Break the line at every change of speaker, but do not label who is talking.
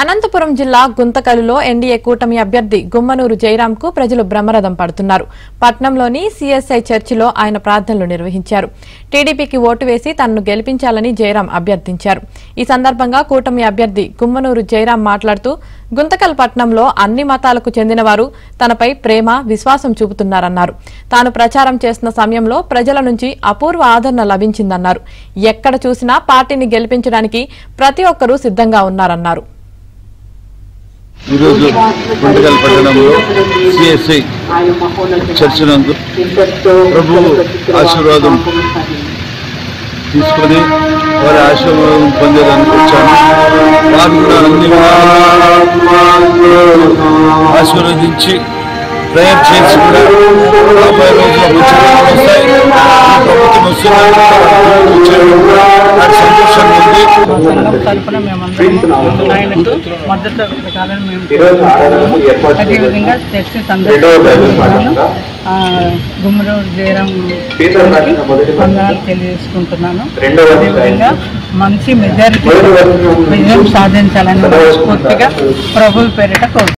అనంతపురం జిల్లా గుంతకలులో ఎన్డీఏ కూటమి అభ్యర్థి గుమ్మనూరు జయరాంకు ప్రజలు బ్రహ్మరథం పడుతున్నారు. పట్నంలోని సీఎస్ఐ చర్చిలో ఆయన ప్రార్థనలు నిర్వహించారు. టీడీపీకి ఓటు వేసి తనను గెలిపించాలని జయరాం అభ్యర్థించారు. ఈ సందర్భంగా కూటమి అభ్యర్థి గుమ్మనూరు జయరాం మాట్లాడుతూ గుంతకల్ పట్నంలో అన్ని మతాలకు చెందినవారు తనపై ప్రేమ, విశ్వాసం చూపుతున్నారన్నారు. తాను ప్రచారం చేస్తున్న సమయంలో ప్రజల నుంచి అపూర్వ ఆదరణ లభించిందన్నారు. ఎక్కడ చూసినా పార్టీని గెలిపించడానికి ప్రతి ఒక్కరూ సిద్ధంగా ఉన్నారన్నారు.
ఈరోజు గుంతకల్ పట్టణంలో సిఎస్ఐ చర్చ్ నందు ప్రభు ఆశీర్వాదం తీసుకొని వారి ఆశీర్వాదం పొందేదానికి వచ్చాను. వారు కూడా అన్ని ఆశీర్వదించి ప్రేయర్ చేసి కూడా 50 రోజుల మంచి వస్తాయి, ప్రభుత్వం వస్తుంది సంతోషంగా ఉంది.
తరఫున మేమందరం ఆయనకు మద్దతు కావాలని మేము అదేవిధంగా చర్చ సందర్శించాను. గుమ్మనూరు జయరాం వందనాలు తెలియజేసుకుంటున్నాను. అదేవిధంగా మంచి మెజారిటీ విజయం సాధించాలని పూర్తిగా ప్రభువు పేరిట కోరుతున్నాను.